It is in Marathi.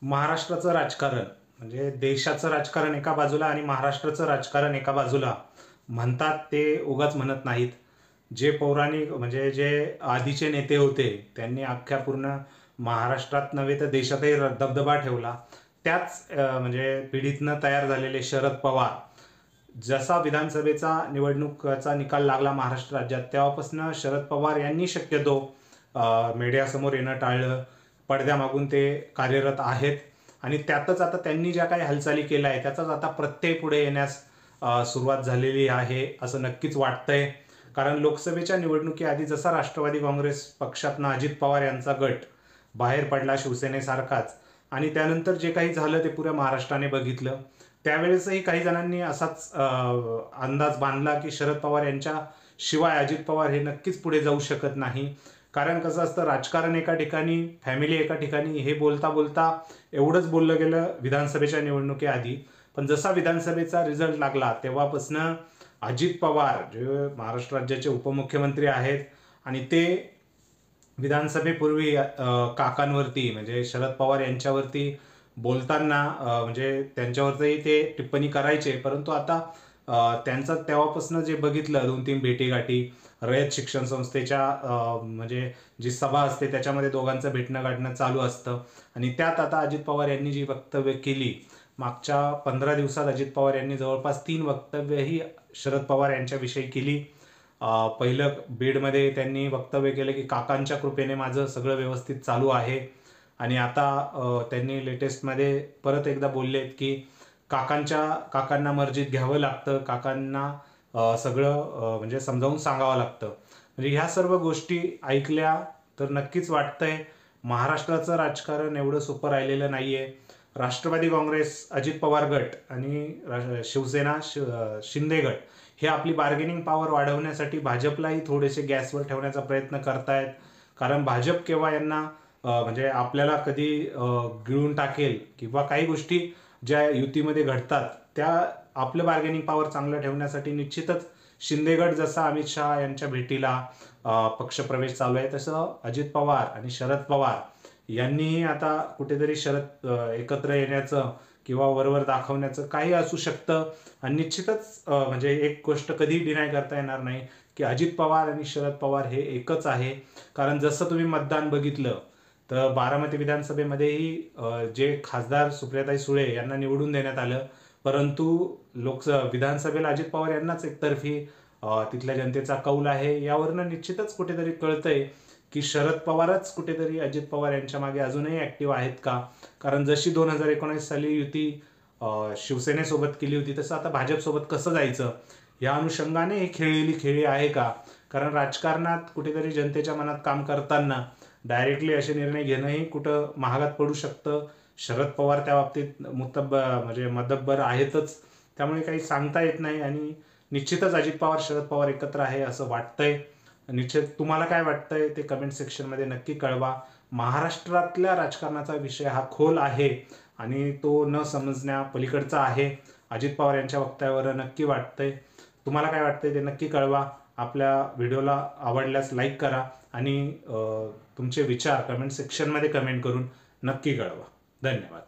महाराष्ट्राचं राजकारण म्हणजे देशाचं राजकारण एका बाजूला आणि महाराष्ट्राचं राजकारण एका बाजूला म्हणतात ते उगाच म्हणत नाहीत. जे पौराणिक म्हणजे जे आधीचे नेते होते त्यांनी अख्ख्या पूर्ण महाराष्ट्रात नव्हे तर देशातही दबदबा ठेवला. त्याच म्हणजे पिढीतनं तयार झालेले शरद पवार जसा विधानसभेचा निवडणुकाचा निकाल लागला महाराष्ट्र राज्यात तेव्हापासून शरद पवार यांनी शक्यतो मीडियासमोर येणं टाळलं. पडद्यामागून ते कार्यरत आहेत आणि त्यातच आता त्यांनी ज्या काही हालचाली केल्या आहे त्याचाच आता प्रत्यय पुढे येण्यास सुरुवात झालेली आहे असं नक्कीच वाटतंय. कारण लोकसभेच्या निवडणुकीआधी जसा राष्ट्रवादी काँग्रेस पक्षातनं अजित पवार यांचा गट बाहेर पडला शिवसेनेसारखाच आणि त्यानंतर जे काही झालं ते पुऱ्या महाराष्ट्राने बघितलं. त्यावेळेसही काही जणांनी असाच अंदाज बांधला की शरद पवार यांच्या शिवाय अजित पवार हे नक्कीच पुढे जाऊ शकत नाही. कारण कसं असतं राजकारण एका ठिकाणी फॅमिली एका ठिकाणी हे बोलता बोलता एवढंच बोललं गेलं विधानसभेच्या निवडणुकीआधी. पण जसा विधानसभेचा रिझल्ट लागला तेव्हापासनं अजित पवार जे महाराष्ट्र राज्याचे उपमुख्यमंत्री आहेत आणि ते विधानसभेपूर्वी काकांवरती म्हणजे शरद पवार यांच्यावरती बोलताना म्हणजे त्यांच्यावरती ते टिप्पणी करायचे. परंतु आता त्यांचं तेव्हापासून जे बघितलं 2-3 भेटीगाठी रयत शिक्षण संस्थेच्या म्हणजे जी सभा असते त्याच्यामध्ये दोघांचं भेटणं गाठणं चालू असतं आणि त्यात आता अजित पवार यांनी जी वक्तव्य केली मागच्या 15 दिवसात अजित पवार यांनी जवळपास 3 वक्तव्यही शरद पवार यांच्याविषयी केली. पहिलं बीडमध्ये त्यांनी वक्तव्य केलं की काकांच्या कृपेने माझं सगळं व्यवस्थित चालू आहे आणि आता त्यांनी लेटेस्टमध्ये परत एकदा बोललेत की काकांना मर्जीत घ्यावं लागतं, काकांना सगळं म्हणजे समजावून सांगावं लागतं. म्हणजे ह्या सर्व गोष्टी ऐकल्या तर नक्कीच वाटतंय महाराष्ट्राचं राजकारण एवढं सोपं राहिलेलं नाहीये. राष्ट्रवादी काँग्रेस अजित पवार गट आणि शिवसेना शिंदे गट हे आपली बार्गेनिंग पॉवर वाढवण्यासाठी भाजपलाही थोडेसे गॅसवर ठेवण्याचा प्रयत्न करतायत. कारण भाजप केव्हा यांना म्हणजे आपल्याला कधी गिळून टाकेल किंवा काही गोष्टी ज्या युतीमध्ये घडतात त्या आपलं बार्गेनिंग पॉवर चांगलं ठेवण्यासाठी निश्चितच शिंदे गट जसा अमित शहा यांच्या भेटीला पक्षप्रवेश चालू आहे तसं अजित पवार आणि शरद पवार यांनीही आता कुठेतरी एकत्र येण्याचं किंवा वरवर दाखवण्याचं काही असू शकतं. आणि निश्चितच म्हणजे एक गोष्ट कधी डिनाय करता येणार नाही की अजित पवार आणि शरद पवार हे एकच आहे. कारण जसं तुम्ही मतदान बघितलं तर बारामती विधानसभेमध्येही जे खासदार सुप्रियाताई सुळे यांना निवडून देण्यात आलं परंतु विधानसभेला अजित पवार यांनाच एकतर्फी तिथल्या जनतेचा कौल आहे. यावरनं निश्चितच कुठेतरी कळतंय की शरद पवारच कुठेतरी अजित पवार यांच्या मागे अजूनही ऍक्टिव्ह आहेत का. कारण जशी 2019 साली युती शिवसेनेसोबत केली होती तसं आता भाजपसोबत कसं जायचं या अनुषंगाने ही खेळलेली खेळी आहे का. कारण राजकारणात कुठेतरी जनतेच्या मनात काम करताना डायरेक्टली असे निर्णय घेणंही कुठं महागात पडू शकतं. शरद पवार त्या बाबतीत म्हणजे मदब्बर आहेतच. त्यामुळे काही सांगता येत नाही आणि निश्चितच अजित पवार शरद पवार एकत्र आहे असं वाटतंय. निश्चित तुम्हाला काय वाटतंय ते कमेंट सेक्शनमध्ये नक्की कळवा. महाराष्ट्रातल्या राजकारणाचा विषय हा खोल आहे आणि तो न समजण्या पलीकडचा आहे. अजित पवार यांच्या वक्तव्यावर नक्की वाटतंय. तुम्हाला काय वाटतंय ते नक्की कळवा. आपल्या व्हिडिओला आवडल्यास लाईक करा आणि तुमचे विचार कमेंट सेक्शनमध्ये कमेंट करून नक्की कळवा. धन्यवाद.